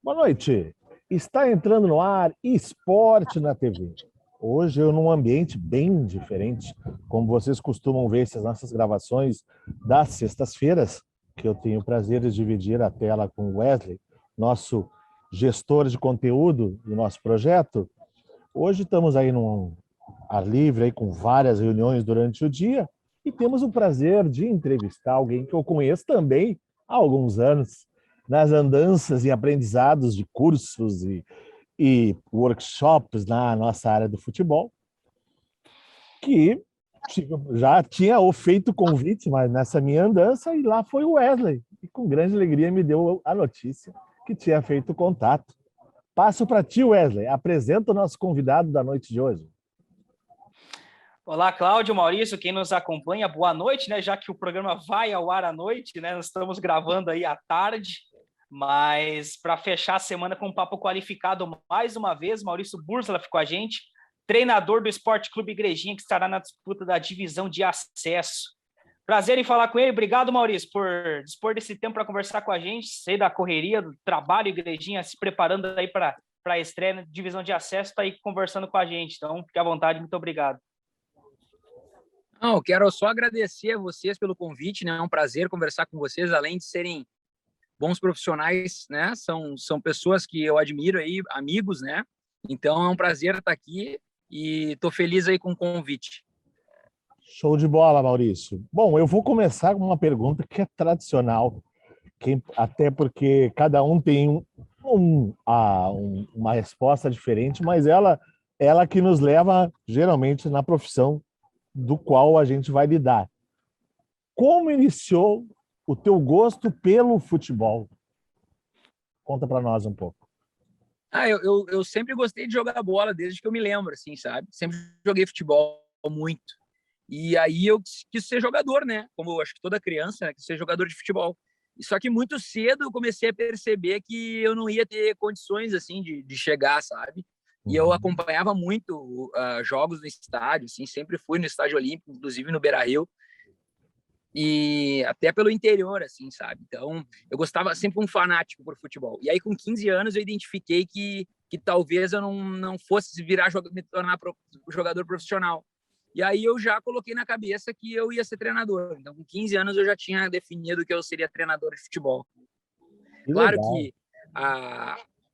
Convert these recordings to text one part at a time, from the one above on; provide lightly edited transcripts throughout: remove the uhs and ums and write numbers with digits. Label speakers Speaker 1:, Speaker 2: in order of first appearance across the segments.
Speaker 1: Boa noite. Está entrando no ar Esporte na TV. Hoje eu num ambiente bem diferente, como vocês costumam ver essas nossas gravações das sextas-feiras, que eu tenho o prazer de dividir a tela com o Wesley, nosso gestor de conteúdo do nosso projeto. Hoje estamos aí num ar livre, aí com várias reuniões durante o dia, e temos o prazer de entrevistar alguém que eu conheço também há alguns anos, nas andanças e aprendizados de cursos e workshops na nossa área do futebol, que já tinha feito convite, mas nessa minha andança, e lá foi o Wesley, e com grande alegria me deu a notícia que tinha feito contato. Passo para ti, Wesley. Apresenta o nosso convidado da noite de hoje.
Speaker 2: Olá, Cláudio, Maurício, quem nos acompanha, boa noite, né? Já que o programa vai ao ar à noite, né? Nós estamos gravando aí à tarde, mas para fechar a semana com um papo qualificado mais uma vez, Maurício Bursala ficou com a gente, treinador do Esporte Clube Igrejinha, que estará na disputa da divisão de acesso. Prazer em falar com ele. Obrigado, Maurício, por dispor desse tempo para conversar com a gente. Sei da correria, do trabalho, Igrejinha se preparando aí para a estreia na divisão de acesso, está aí conversando com a gente. Então, fique à vontade, muito obrigado.
Speaker 3: Não, eu quero só agradecer a vocês pelo convite, né? É um prazer conversar com vocês, além de serem bons profissionais, né? São pessoas que eu admiro aí, amigos, né? Então é um prazer estar aqui e estou feliz aí com o convite.
Speaker 1: Show de bola, Maurício. Bom, eu vou começar com uma pergunta que é tradicional, até porque cada um tem uma resposta diferente, mas ela que nos leva geralmente na profissão do qual a gente vai lidar. Como iniciou o teu gosto pelo futebol? Conta para nós um pouco.
Speaker 3: Eu sempre gostei de jogar bola desde que eu me lembro, assim, sabe? Sempre joguei futebol muito. E aí eu quis ser jogador, né? Como eu acho que toda criança, né? Quis ser jogador de futebol. Só que muito cedo eu comecei a perceber que eu não ia ter condições, assim, de chegar, sabe? E eu acompanhava muito jogos no estádio, assim, sempre fui no Estádio Olímpico, inclusive no Beira-Rio, e até pelo interior, assim, sabe? Então, eu gostava, sempre um fanático por futebol. E aí, com 15 anos, eu identifiquei que talvez eu não fosse me tornar jogador profissional. E aí eu já coloquei na cabeça que eu ia ser treinador. Então, com 15 anos, eu já tinha definido que eu seria treinador de futebol. Claro que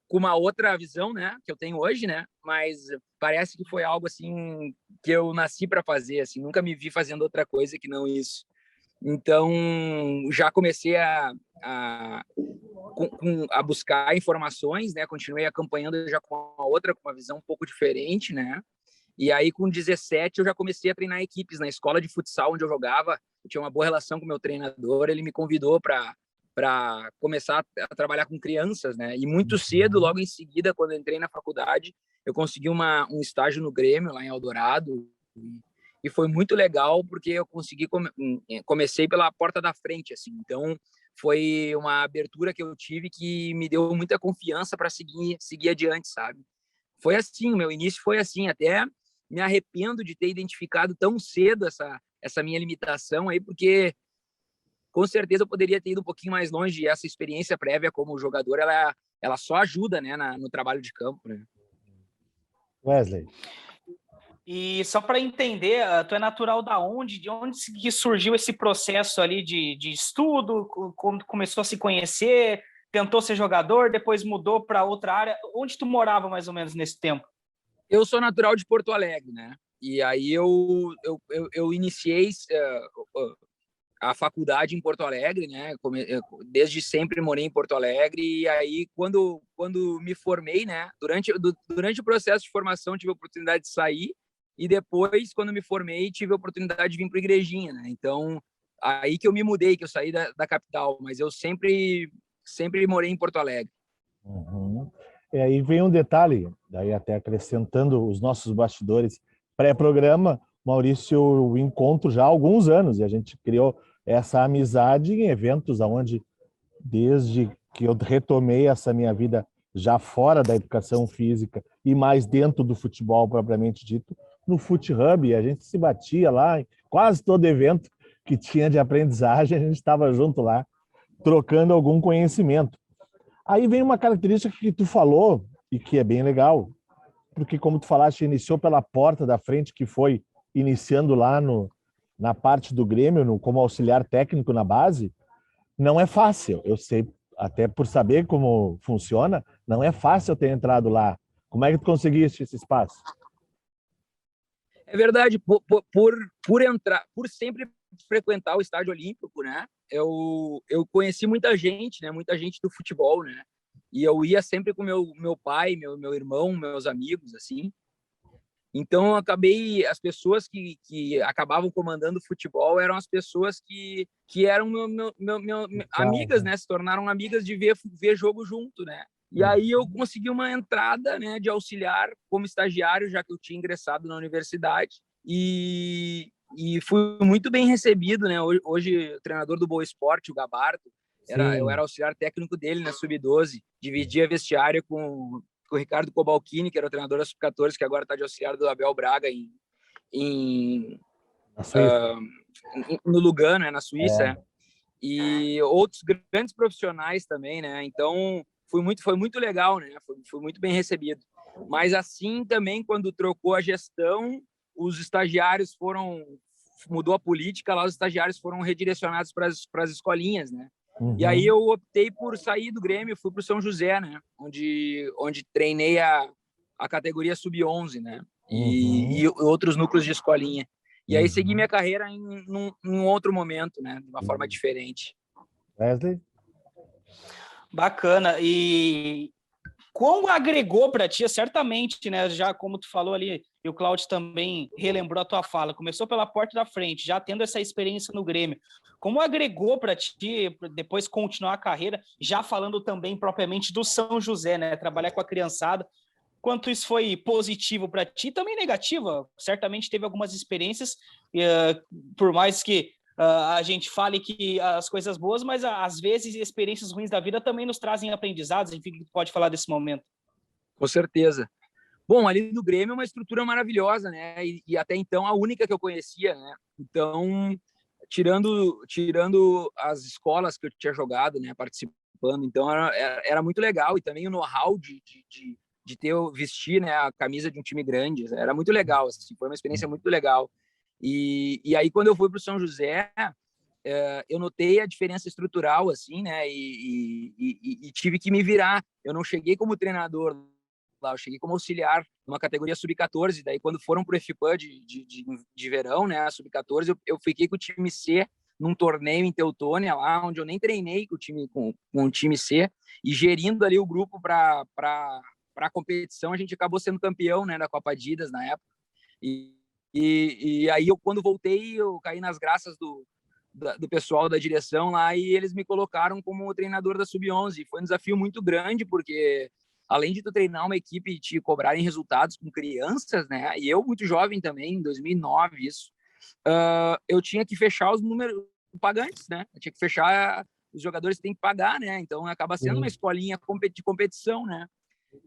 Speaker 3: com uma outra visão, né, que eu tenho hoje, né, mas parece que foi algo assim que eu nasci para fazer, assim, nunca me vi fazendo outra coisa que não isso. Então já comecei a buscar informações, né, continuei acompanhando já com uma visão um pouco diferente, né. E aí com 17 eu já comecei a treinar equipes na escola de futsal onde eu jogava. Eu tinha uma boa relação com o meu treinador, ele me convidou para começar a trabalhar com crianças, né? E muito cedo, logo em seguida, quando eu entrei na faculdade, eu consegui um estágio no Grêmio, lá em Eldorado, e foi muito legal, porque eu comecei pela porta da frente, assim. Então, foi uma abertura que eu tive que me deu muita confiança para seguir adiante, sabe? Foi assim, o meu início foi assim, até me arrependo de ter identificado tão cedo essa minha limitação aí, porque com certeza eu poderia ter ido um pouquinho mais longe, e essa experiência prévia como jogador, ela só ajuda, né, no trabalho de campo, né?
Speaker 1: Wesley.
Speaker 2: E só para entender, tu é natural da onde? De onde que surgiu esse processo ali de estudo? Quando começou a se conhecer, tentou ser jogador, depois mudou para outra área? Onde tu morava mais ou menos nesse tempo?
Speaker 3: Eu sou natural de Porto Alegre, né? E aí eu iniciei a faculdade em Porto Alegre, né? Desde sempre morei em Porto Alegre, e aí quando me formei, né? Durante o processo de formação tive a oportunidade de sair, e depois, quando me formei, tive a oportunidade de vir para a Igrejinha, né? Então, aí que eu me mudei, que eu saí da capital, mas eu sempre morei em Porto Alegre.
Speaker 1: Uhum. E aí vem um detalhe, daí até acrescentando os nossos bastidores pré-programa, Maurício, o encontro já há alguns anos, e a gente criou essa amizade em eventos onde, desde que eu retomei essa minha vida já fora da educação física e mais dentro do futebol propriamente dito, no Fut Hub, a gente se batia lá em quase todo evento que tinha de aprendizagem, a gente estava junto lá, trocando algum conhecimento. Aí vem uma característica que tu falou e que é bem legal, porque como tu falaste, iniciou pela porta da frente, que foi iniciando lá na parte do Grêmio, como auxiliar técnico na base. Não é fácil, eu sei, até por saber como funciona, não é fácil eu ter entrado lá. Como é que tu conseguiste esse espaço?
Speaker 3: É verdade, por entrar, por sempre frequentar o Estádio Olímpico, né? Eu conheci muita gente, né? Muita gente do futebol, né? E eu ia sempre com meu pai, meu irmão, meus amigos, assim. Então, eu acabei, as pessoas que acabavam comandando o futebol eram as pessoas que eram amigas, né? Se tornaram amigas de ver jogo junto, né? E aí eu consegui uma entrada, né, de auxiliar como estagiário, já que eu tinha ingressado na universidade. E fui muito bem recebido, né? Hoje o treinador do Boa Esporte, o Gabardo, eu era auxiliar técnico dele na Sub-12, dividia vestiário com o Ricardo Cobalcini, que era o treinador da Sub-14, que agora está de auxiliar do Abel Braga no Lugano, né, na Suíça. E outros grandes profissionais também, né? Então, foi muito legal, né? Foi muito bem recebido. Mas assim também, quando trocou a gestão, os estagiários mudou a política, lá os estagiários foram redirecionados para as escolinhas, né? Uhum. E aí eu optei por sair do Grêmio, fui para o São José, né? Onde treinei a categoria sub-11, né? E outros núcleos de escolinha. E aí segui minha carreira em outro momento, né? De uma forma diferente.
Speaker 1: Wesley?
Speaker 2: Bacana. E como agregou para ti, certamente, né? Já como tu falou ali, e o Cláudio também relembrou a tua fala, começou pela porta da frente, já tendo essa experiência no Grêmio. Como agregou para ti, depois continuar a carreira, já falando também propriamente do São José, né? Trabalhar com a criançada. Quanto isso foi positivo para ti, também negativa. Certamente teve algumas experiências, por mais que a gente fale que as coisas boas, mas às vezes experiências ruins da vida também nos trazem aprendizados. Enfim, que tu pode falar desse momento?
Speaker 3: Com certeza. Bom, ali no Grêmio é uma estrutura maravilhosa, né? E até então a única que eu conhecia, né? Então, tirando as escolas que eu tinha jogado, né? Participando, então era muito legal. E também o know-how de vestir, né, a camisa de um time grande, era muito legal, assim, foi uma experiência muito legal. E aí quando eu fui para o São José, eu notei a diferença estrutural, assim, né, e tive que me virar. Eu não cheguei como treinador lá, eu cheguei como auxiliar numa categoria sub-14. Daí quando foram para o FIPAM de verão, né, a sub-14, eu fiquei com o time C num torneio em Teutônia, lá onde eu nem treinei com o time C, e gerindo ali o grupo para a competição. A gente acabou sendo campeão, né, da Copa Adidas na época. E aí, quando voltei, eu caí nas graças do pessoal da direção lá, e eles me colocaram como treinador da Sub-11. Foi um desafio muito grande, porque além de tu treinar uma equipe e te cobrarem resultados com crianças, né, e eu muito jovem também, em 2009, isso, eu tinha que fechar os números pagantes, né, eu tinha que fechar, os jogadores têm que pagar, né, então acaba sendo uma escolinha de competição, né.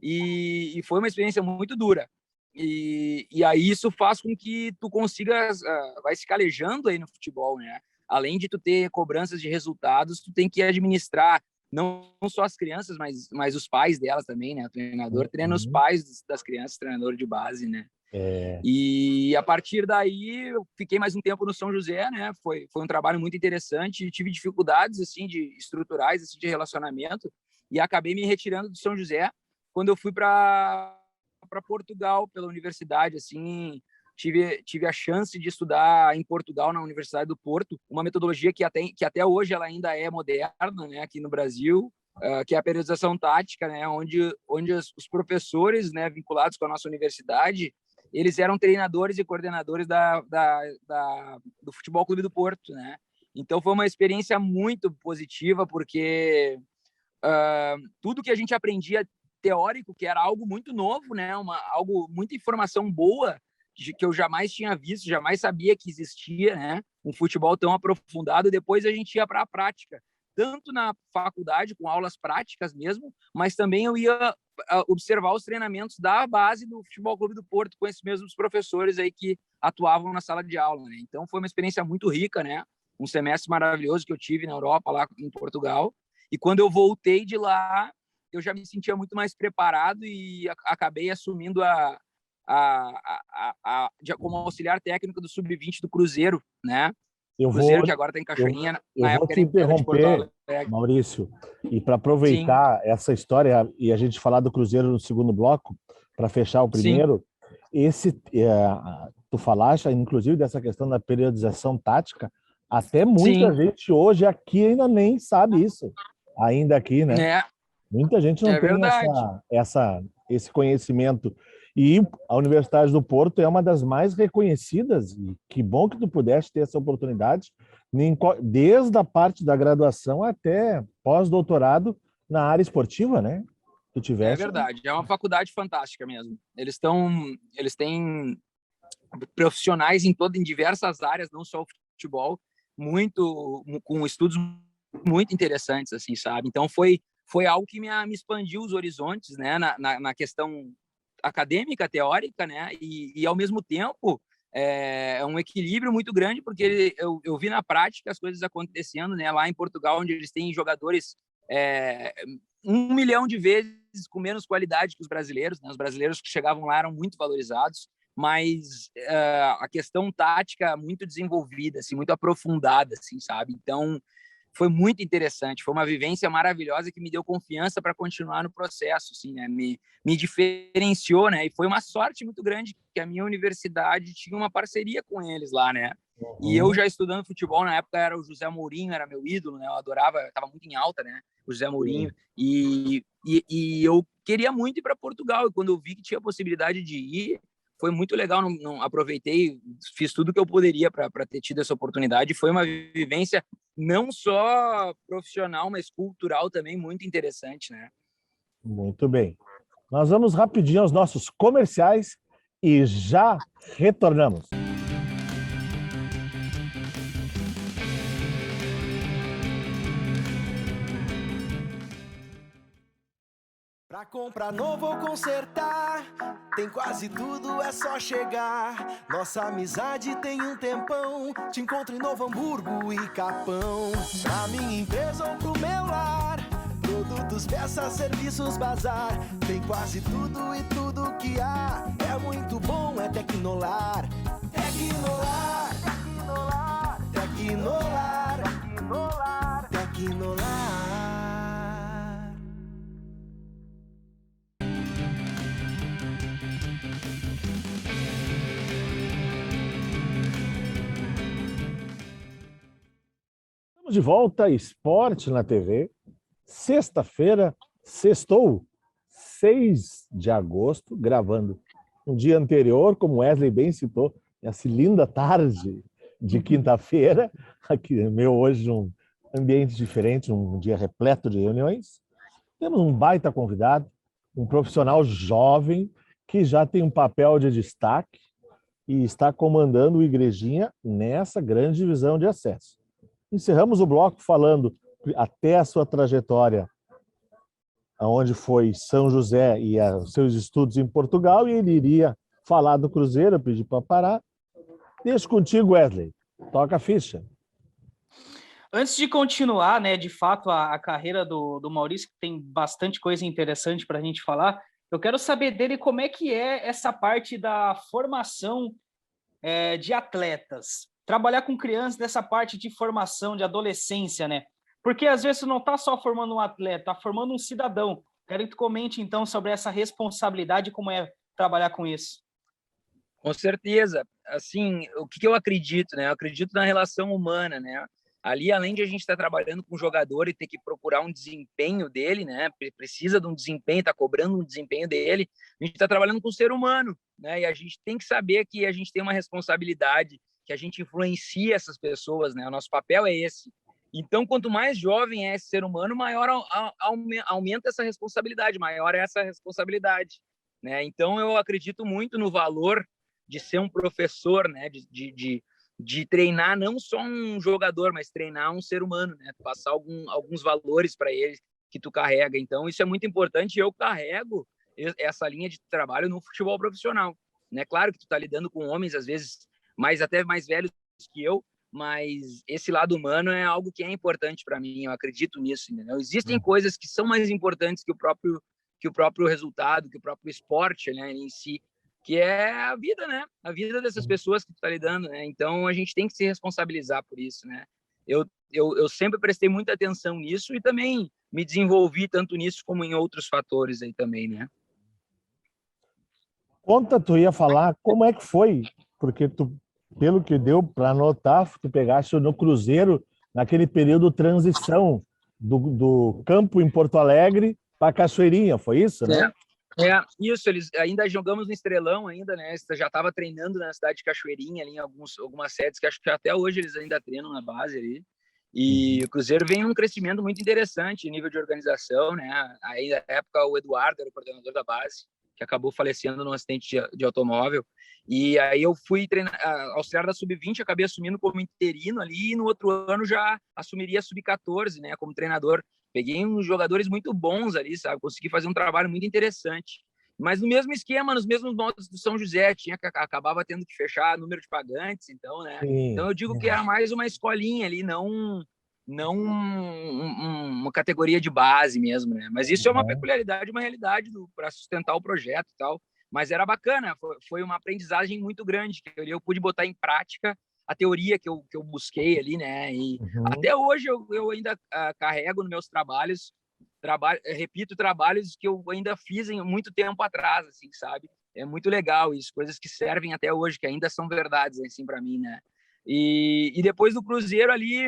Speaker 3: E foi uma experiência muito dura. E aí isso faz com que tu consigas, vai se calejando aí no futebol, né? Além de tu ter cobranças de resultados, tu tem que administrar não só as crianças, mas os pais delas também, né? O treinador treina os pais das crianças, treinador de base, né? E a partir daí eu fiquei mais um tempo no São José, né? Foi um trabalho muito interessante. Tive dificuldades assim estruturais, assim, de relacionamento, e acabei me retirando do São José quando eu fui para Portugal pela universidade. Assim, tive a chance de estudar em Portugal, na Universidade do Porto, uma metodologia que até hoje ela ainda é moderna, né, aqui no Brasil, que é a periodização tática, né, onde os professores, né, vinculados com a nossa universidade, eles eram treinadores e coordenadores do Futebol Clube do Porto, né? Então foi uma experiência muito positiva, porque tudo que a gente aprendia teórico, que era algo muito novo, né? Muita informação boa que eu jamais tinha visto, jamais sabia que existia, né? Um futebol tão aprofundado. Depois a gente ia para a prática, tanto na faculdade, com aulas práticas mesmo, mas também eu ia observar os treinamentos da base do Futebol Clube do Porto com esses mesmos professores aí que atuavam na sala de aula, né? Então foi uma experiência muito rica, né? Um semestre maravilhoso que eu tive na Europa, lá em Portugal. E quando eu voltei de lá, eu já me sentia muito mais preparado e acabei assumindo como auxiliar técnico do Sub-20 do Cruzeiro, né? Cruzeiro, que agora está em Cachoeirinha,
Speaker 1: eu
Speaker 3: na
Speaker 1: vou
Speaker 3: época
Speaker 1: te
Speaker 3: era Inter de Porto
Speaker 1: interromper,
Speaker 3: Alegre.
Speaker 1: Maurício, e para
Speaker 3: Sim,
Speaker 1: aproveitar essa história e a gente falar do Cruzeiro no segundo bloco, para fechar o
Speaker 3: sim,
Speaker 1: primeiro, tu falaste, inclusive, dessa questão da periodização tática, até muita
Speaker 3: sim,
Speaker 1: gente hoje aqui ainda nem sabe isso, ainda aqui, né?
Speaker 3: é,
Speaker 1: Muita gente não
Speaker 3: é
Speaker 1: tem
Speaker 3: verdade.
Speaker 1: esse conhecimento. E a Universidade do Porto é uma das mais reconhecidas, e que bom que tu pudeste ter essa oportunidade, desde a parte da graduação até pós-doutorado na área esportiva, né? Tu
Speaker 3: É
Speaker 1: tiveste.
Speaker 3: verdade, é uma faculdade fantástica mesmo. Eles têm profissionais em diversas áreas, não só o futebol, com estudos muito interessantes, assim, sabe? Então foi algo que me expandiu os horizontes, né? Na questão acadêmica, teórica, né? E ao mesmo tempo é um equilíbrio muito grande, porque eu vi na prática as coisas acontecendo, né? Lá em Portugal, onde eles têm jogadores 1 milhão de vezes com menos qualidade que os brasileiros, né? Os brasileiros que chegavam lá eram muito valorizados, mas a questão tática muito desenvolvida, assim, muito aprofundada, assim, sabe? Então foi muito interessante, foi uma vivência maravilhosa que me deu confiança para continuar no processo, assim, né? Me diferenciou, né? E foi uma sorte muito grande que a minha universidade tinha uma parceria com eles lá, né? E eu já estudando futebol, na época era o José Mourinho, era meu ídolo, né? Eu adorava, estava muito em alta, né? O José Mourinho. E eu queria muito ir para Portugal. E quando eu vi que tinha a possibilidade de ir, foi muito legal. Não aproveitei, fiz tudo que eu poderia para ter tido essa oportunidade. Foi uma vivência não só profissional, mas cultural também muito interessante, né?
Speaker 1: Muito bem. Nós vamos rapidinho aos nossos comerciais e já retornamos.
Speaker 4: Pra comprar novo ou consertar, tem quase tudo, é só chegar. Nossa amizade tem um tempão, te encontro em Novo Hamburgo e Capão. Pra minha empresa ou pro meu lar, produtos, peças, serviços, bazar. Tem quase tudo e tudo que há, é muito bom, é Tecnolar. Tecnolar, Tecnolar, Tecnolar, Tecnolar.
Speaker 1: Estamos de volta, Esporte na TV. Sexta-feira, sextou, 6 de agosto, gravando um dia anterior, como Wesley bem citou, essa linda tarde de quinta-feira, aqui meu hoje um ambiente diferente, um dia repleto de reuniões. Temos um baita convidado, um profissional jovem que já tem um papel de destaque e está comandando o Igrejinha nessa grande divisão de acesso. Encerramos o bloco falando até a sua trajetória, onde foi São José e os seus estudos em Portugal, e ele iria falar do Cruzeiro, pedir para parar. Deixo contigo, Wesley. Toca a ficha.
Speaker 2: Antes de continuar, né, de fato, a carreira do Maurício, que tem bastante coisa interessante para a gente falar, eu quero saber dele como é que é essa parte da formação de atletas. Trabalhar com crianças nessa parte de formação, de adolescência, né? Porque às vezes você não está só formando um atleta, está formando um cidadão. Quero que tu comente, então, sobre essa responsabilidade e como é trabalhar com isso.
Speaker 3: Com certeza. Assim, o que eu acredito, né? Eu acredito na relação humana, né? Ali, além de a gente estar trabalhando com o jogador e ter que procurar um desempenho dele, né? Precisa de um desempenho, está cobrando um desempenho dele, a gente está trabalhando com o ser humano, né? E a gente tem que saber que a gente tem uma responsabilidade, que a gente influencia essas pessoas, né? O nosso papel é esse. Então, quanto mais jovem é esse ser humano, maior aumenta essa responsabilidade, maior é essa responsabilidade, né? Então, eu acredito muito no valor de ser um professor, né? De treinar não só um jogador, mas treinar um ser humano, né? Passar alguns valores para ele que tu carrega. Então, isso é muito importante e eu carrego essa linha de trabalho no futebol profissional, né? Claro que tu tá lidando com homens, às vezes, até mais velhos que eu, mas esse lado humano é algo que é importante para mim, eu acredito nisso, entendeu? Existem coisas que são mais importantes que o próprio resultado, que o próprio esporte, né, em si, que é a vida, né? A vida dessas pessoas que tu tá lidando, né? Então a gente tem que se responsabilizar por isso, né? Eu sempre prestei muita atenção nisso e também me desenvolvi tanto nisso como em outros fatores aí também, né?
Speaker 1: Conta, tu ia falar como é que foi, porque tu, pelo que deu para notar, tu pegaste no Cruzeiro naquele período transição do campo em Porto Alegre para Cachoeirinha, foi isso, né?
Speaker 3: Isso, eles ainda jogamos no Estrelão ainda, né? Já estava treinando na cidade de Cachoeirinha ali em algumas sedes que acho que até hoje eles ainda treinam na base ali. E o Cruzeiro vem num crescimento muito interessante em nível de organização, né? Aí na época o Eduardo era o coordenador da base, que acabou falecendo num acidente de automóvel. E aí eu fui auxiliar da Sub-20, acabei assumindo como interino ali, e no outro ano já assumiria a Sub-14, né, como treinador. Peguei uns jogadores muito bons ali, sabe? Consegui fazer um trabalho muito interessante. Mas no mesmo esquema, nos mesmos moldes do São José, acabava tendo que fechar número de pagantes, então, né?
Speaker 1: Sim.
Speaker 3: Então eu digo que era mais uma escolinha ali, não uma categoria de base mesmo, né? Mas isso é uma peculiaridade, uma realidade para sustentar o projeto e tal. Mas era bacana, foi uma aprendizagem muito grande, que eu pude botar em prática a teoria que eu busquei ali, né? E até hoje eu ainda carrego nos meus trabalhos, repito trabalhos que eu ainda fiz em muito tempo atrás, assim, sabe? É muito legal isso, coisas que servem até hoje, que ainda são verdades, assim, para mim, né? E depois do Cruzeiro ali,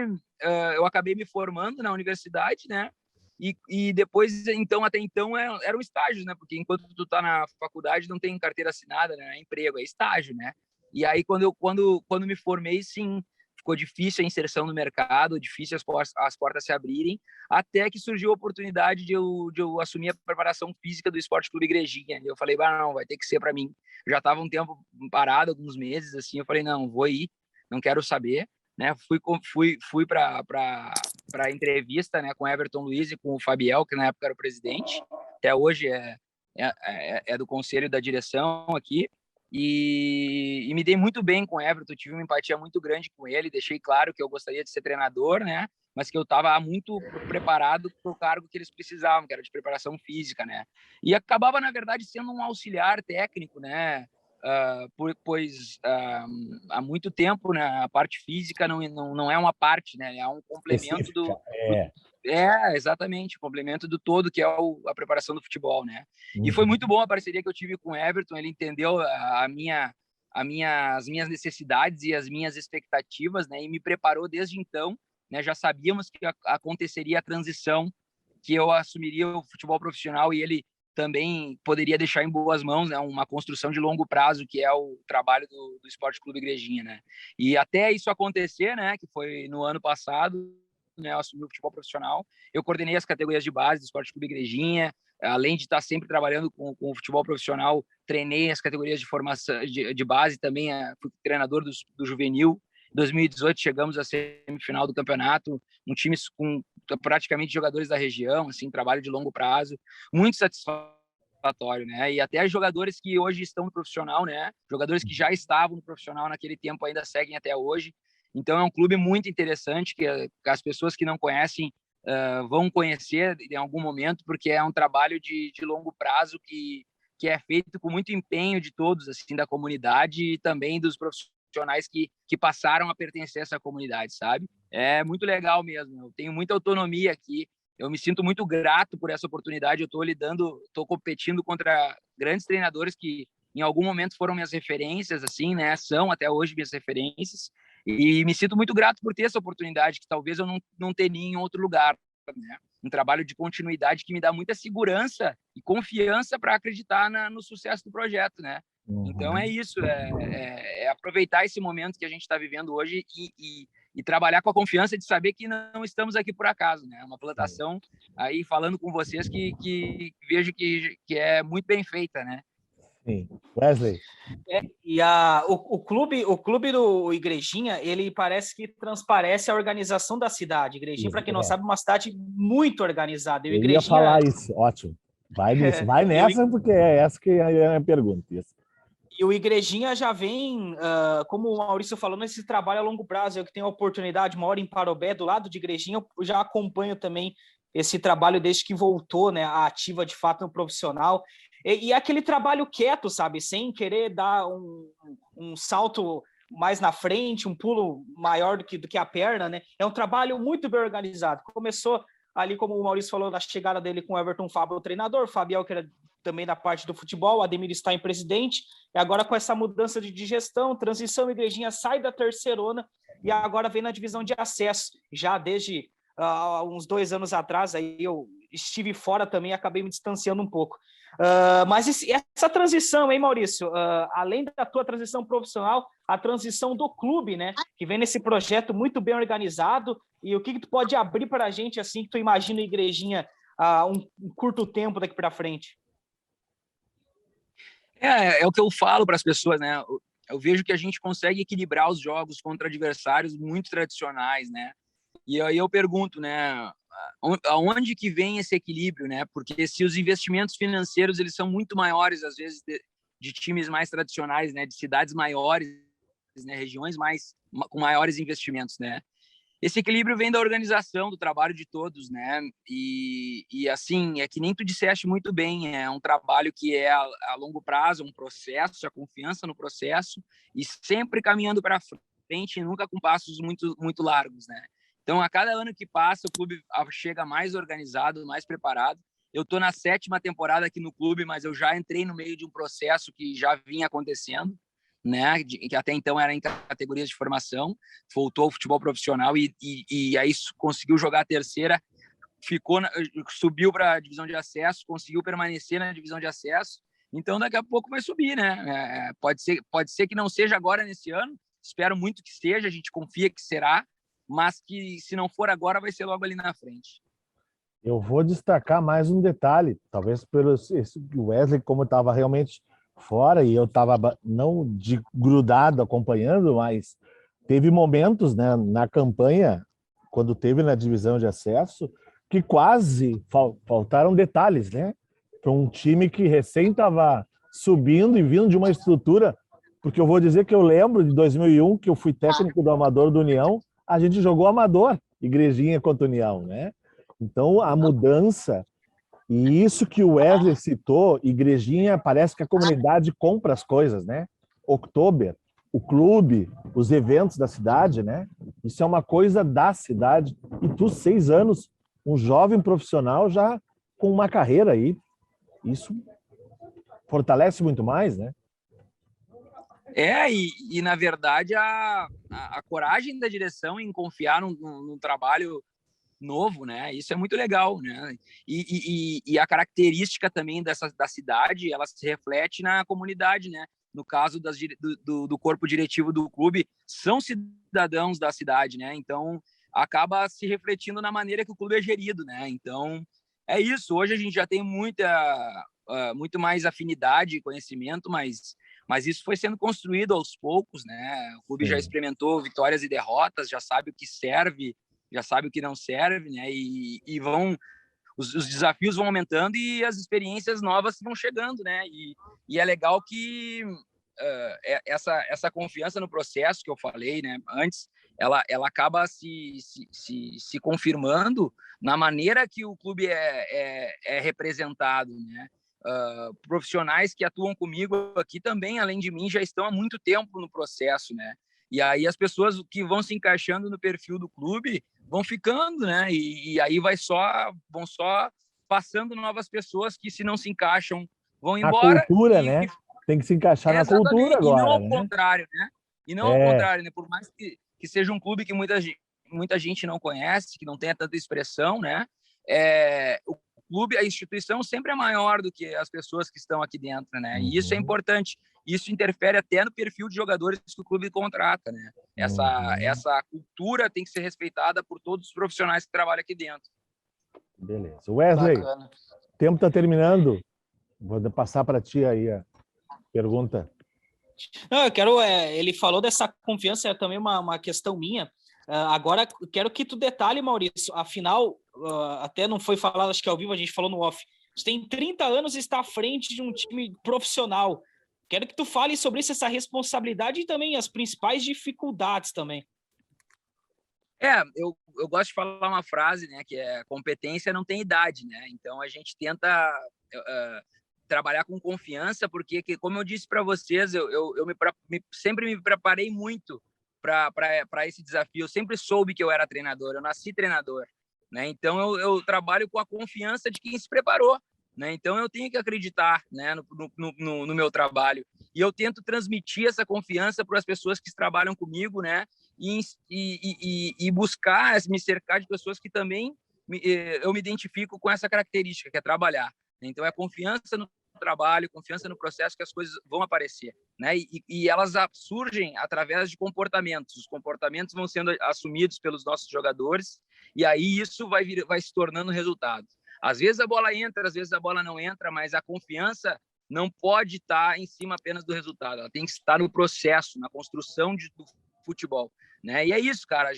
Speaker 3: eu acabei me formando na universidade, né? E depois, então, até então, eram estágios, né? Porque enquanto tu tá na faculdade, não tem carteira assinada, né? É emprego, é estágio, né? E aí, quando me formei, sim, ficou difícil a inserção no mercado, difícil as portas se abrirem, até que surgiu a oportunidade de eu assumir a preparação física do Esporte Clube Igrejinha. E eu falei, não, vai ter que ser para mim. Eu já estava um tempo parado, alguns meses, assim, eu falei, não, vou ir, não quero saber, né? Fui para a entrevista, né, com o Everton Luiz e com o Fabiel, que na época era o presidente, até hoje é do conselho da direção aqui, e me dei muito bem com o Everton, tive uma empatia muito grande com ele, deixei claro que eu gostaria de ser treinador, né, mas que eu estava muito preparado para o cargo que eles precisavam, que era de preparação física, né, e acabava, na verdade, sendo um auxiliar técnico, né, pois há muito tempo, né, a parte física não é uma parte, né, é um complemento exatamente, complemento do todo, que é a preparação do futebol, né? E foi muito bom a parceria que eu tive com o Everton, ele entendeu as minhas necessidades e as minhas expectativas, né? E me preparou desde então, né? Já sabíamos que aconteceria a transição, que eu assumiria o futebol profissional e ele também poderia deixar em boas mãos, né, uma construção de longo prazo, que é o trabalho do Esporte Clube Igrejinha, né? E até isso acontecer, né, que foi no ano passado, né, eu assumi o futebol profissional, eu coordenei as categorias de base do Esporte Clube Igrejinha, além de estar sempre trabalhando com o futebol profissional, treinei as categorias de formação de base também, fui treinador do juvenil. Em 2018 chegamos à semifinal do campeonato, um time com praticamente jogadores da região, assim, trabalho de longo prazo, muito satisfatório, né? E até jogadores que hoje estão no profissional, né? Jogadores que já estavam no profissional naquele tempo ainda seguem até hoje. Então é um clube muito interessante que as pessoas que não conhecem vão conhecer em algum momento, porque é um trabalho de longo prazo que é feito com muito empenho de todos, assim, da comunidade e também dos profissionais que passaram a pertencer a essa comunidade, sabe? É muito legal mesmo. Eu tenho muita autonomia aqui. Eu me sinto muito grato por essa oportunidade. Eu estou competindo contra grandes treinadores que em algum momento foram minhas referências, assim, né? São até hoje minhas referências. E me sinto muito grato por ter essa oportunidade, que talvez eu não teria em outro lugar, né? Um trabalho de continuidade que me dá muita segurança e confiança para acreditar no sucesso do projeto, né? Então é isso, é aproveitar esse momento que a gente está vivendo hoje e trabalhar com a confiança de saber que não estamos aqui por acaso, né? Uma plantação aí falando com vocês que vejo que é muito bem feita, né?
Speaker 1: Sim. Wesley.
Speaker 2: E o clube do Igrejinha, ele parece que transparece a organização da cidade. Igrejinha, para quem não sabe, é uma cidade muito organizada.
Speaker 1: Eu ia falar isso, ótimo. Vai nessa, porque é essa que é a minha pergunta. Isso.
Speaker 2: E o Igrejinha já vem, como o Maurício falou, nesse trabalho a longo prazo. Eu que tenho a oportunidade, moro em Parobé, do lado de Igrejinha, eu já acompanho também esse trabalho desde que voltou, né, a ativa de fato no profissional. E aquele trabalho quieto, sabe? Sem querer dar um salto mais na frente, um pulo maior do que a perna, né? É um trabalho muito bem organizado. Começou ali, como o Maurício falou, na chegada dele com o Everton Fábio, o treinador, Fabiel, que era também da parte do futebol, Ademir está em presidente, e agora com essa mudança de gestão, transição, Igrejinha sai da terceirona e agora vem na divisão de acesso. Já desde uns 2 anos atrás, aí eu estive fora também, acabei me distanciando um pouco. Mas essa transição, hein, Maurício? Além da tua transição profissional, a transição do clube, né? Que vem nesse projeto muito bem organizado. E o que tu pode abrir para a gente, assim, que tu imagina a Igrejinha um curto tempo daqui para frente?
Speaker 3: É o que eu falo para as pessoas, né? Eu vejo que a gente consegue equilibrar os jogos contra adversários muito tradicionais, né? E aí eu pergunto, né? Aonde que vem esse equilíbrio, né? Porque se os investimentos financeiros eles são muito maiores às vezes de times mais tradicionais, né? De cidades maiores, né? Regiões com maiores investimentos, né? Esse equilíbrio vem da organização, do trabalho de todos, né? E assim, é que nem tu disseste muito bem, é um trabalho que é a longo prazo, um processo, a confiança no processo e sempre caminhando para frente, nunca com passos muito, muito largos, né? Então, a cada ano que passa, o clube chega mais organizado, mais preparado. Eu estou na 7ª temporada aqui no clube, mas eu já entrei no meio de um processo que já vinha acontecendo, né, que até então era em categorias de formação, voltou ao futebol profissional e aí conseguiu jogar a terceira, subiu para a divisão de acesso, conseguiu permanecer na divisão de acesso, então daqui a pouco vai subir, né? Pode ser que não seja agora nesse ano, espero muito que seja, a gente confia que será, mas que se não for agora vai ser logo ali na frente.
Speaker 1: Eu vou destacar mais um detalhe, talvez pelo Wesley, como estava realmente fora e eu estava não grudado acompanhando, mas teve momentos, né, na campanha, quando teve na divisão de acesso, que quase faltaram detalhes, né? Para um time que recém estava subindo e vindo de uma estrutura, porque eu vou dizer que eu lembro de 2001, que eu fui técnico do Amador do União, a gente jogou Amador, Igrejinha contra União, né? Então, a mudança, e isso que o Wesley citou, Igrejinha, parece que a comunidade compra as coisas, né? Oktober, o clube, os eventos da cidade, né? Isso é uma coisa da cidade. E tu, 6 anos, um jovem profissional já com uma carreira aí, isso fortalece muito mais, né?
Speaker 3: E na verdade, a coragem da direção em confiar num trabalho novo, né? Isso é muito legal, né? E a característica também da cidade, ela se reflete na comunidade, né? No caso do corpo diretivo do clube, são cidadãos da cidade, né? Então, acaba se refletindo na maneira que o clube é gerido, né? Então, é isso. Hoje a gente já tem muito mais afinidade e conhecimento, mas isso foi sendo construído aos poucos, né? O clube já experimentou vitórias e derrotas, já sabe o que serve, já sabe o que não serve, né? E os desafios vão aumentando e as experiências novas vão chegando, né? E é legal que essa confiança no processo que eu falei, né, antes, ela acaba se confirmando na maneira que o clube é representado, né? Profissionais que atuam comigo aqui também, além de mim, já estão há muito tempo no processo, né? E aí as pessoas que vão se encaixando no perfil do clube vão ficando, né? E aí vão só passando novas pessoas que, se não se encaixam, vão embora.
Speaker 1: A cultura, né? Tem que se encaixar na cultura agora,
Speaker 3: e não ao
Speaker 1: né?
Speaker 3: contrário, né? E não ao contrário, né? Por mais que seja um clube que muita gente não conhece, que não tenha tanta expressão, né? O clube, a instituição sempre é maior do que as pessoas que estão aqui dentro, né? E isso é importante. Isso interfere até no perfil de jogadores que o clube contrata, né? Essa cultura tem que ser respeitada por todos os profissionais que trabalham aqui dentro.
Speaker 1: Beleza. Wesley, o tempo está terminando. Vou passar para ti aí a pergunta.
Speaker 2: Não, eu quero. Ele falou dessa confiança, é também uma questão minha. Agora, quero que tu detalhe, Maurício. Afinal, até não foi falado, acho que ao vivo, a gente falou no off. Você tem 30 anos e está à frente de um time profissional. Quero que tu fale sobre isso, essa responsabilidade e também as principais dificuldades também.
Speaker 3: Eu gosto de falar uma frase, né, que é competência não tem idade, né? Então a gente tenta trabalhar com confiança, porque, como eu disse para vocês, eu sempre me preparei muito para esse desafio. Eu sempre soube que eu era treinador, eu nasci treinador, né? Então eu trabalho com a confiança de quem se preparou, né? Então eu tenho que acreditar, né, no meu trabalho, e eu tento transmitir essa confiança para as pessoas que trabalham comigo, né? E buscar me cercar de pessoas que também eu me identifico com essa característica, que é trabalhar. Então é confiança no trabalho, confiança no processo, que as coisas vão aparecer, né? E elas surgem através de comportamentos. Os comportamentos vão sendo assumidos pelos nossos jogadores, e aí isso vai se tornando resultado. Às vezes a bola entra, às vezes a bola não entra, mas a confiança não pode estar em cima apenas do resultado. Ela tem que estar no processo, na construção do futebol, né? E é isso, cara.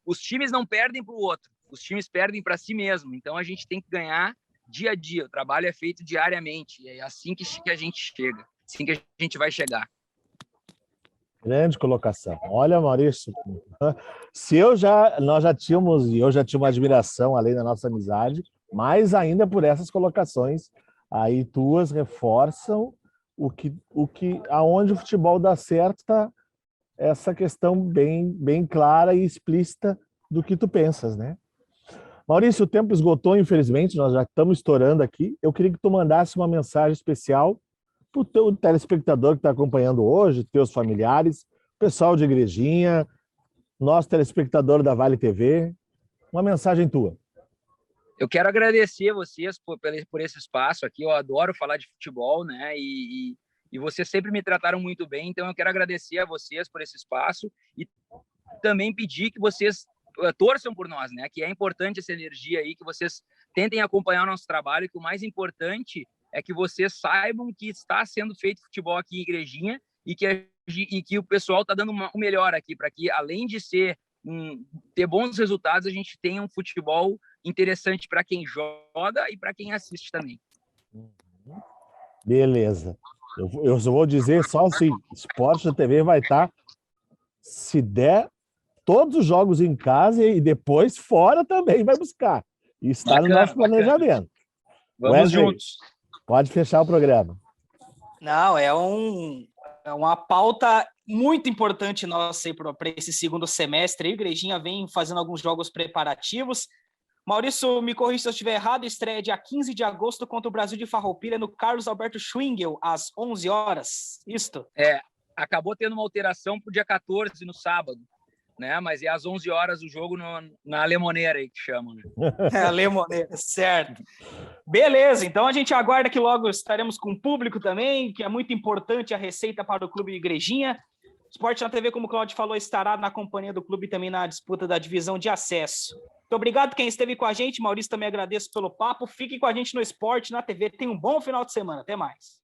Speaker 3: Os times não perdem para o outro, os times perdem para si mesmo. Então a gente tem que ganhar dia a dia. O trabalho é feito diariamente, e é assim que a gente chega, assim que a gente vai chegar.
Speaker 1: Grande colocação. Olha, Maurício, nós já tínhamos, e eu já tinha uma admiração além da nossa amizade, mais ainda por essas colocações aí tuas reforçam aonde o futebol dá certo, tá essa questão bem clara e explícita do que tu pensas, né? Maurício, o tempo esgotou, infelizmente, nós já estamos estourando aqui. Eu queria que tu mandasse uma mensagem especial para o teu telespectador que está acompanhando hoje, teus familiares, pessoal de Igrejinha, nosso telespectador da Vale TV. Uma mensagem tua.
Speaker 3: Eu quero agradecer vocês por esse espaço aqui. Eu adoro falar de futebol, né? E vocês sempre me trataram muito bem, então eu quero agradecer a vocês por esse espaço e também pedir que vocês torçam por nós, né? Que é importante essa energia aí, que vocês tentem acompanhar o nosso trabalho, que o mais importante é que vocês saibam que está sendo feito futebol aqui em Igrejinha e que o pessoal está dando o melhor aqui, para que, além de ter bons resultados, a gente tenha um futebol interessante para quem joga e para quem assiste também.
Speaker 1: Beleza. Eu só vou dizer só assim, Esporte da TV vai estar, se der, todos os jogos em casa e depois fora também vai buscar. E está no nosso planejamento.
Speaker 3: Vamos
Speaker 1: Wesley,
Speaker 3: juntos.
Speaker 1: pode fechar o programa.
Speaker 2: Não, é uma pauta muito importante nossa para esse segundo semestre. A Igrejinha vem fazendo alguns jogos preparativos. Maurício, me corrija se eu estiver errado, estreia dia 15 de agosto contra o Brasil de Farroupilha no Carlos Alberto Schwingel, às 11 horas. Isto?
Speaker 3: Acabou tendo uma alteração para o dia 14, no sábado, né? Mas é às 11 horas o jogo na Lemoneira, aí que chamam, né?
Speaker 2: A Lemoneira, certo. Beleza, então a gente aguarda que logo estaremos com o público também, que é muito importante a receita para o Clube Igrejinha. Esporte na TV, como o Claudio falou, estará na companhia do clube também na disputa da divisão de acesso. Muito obrigado quem esteve com a gente. Maurício, também agradeço pelo papo. Fique com a gente no Esporte na TV. Tenha um bom final de semana. Até mais.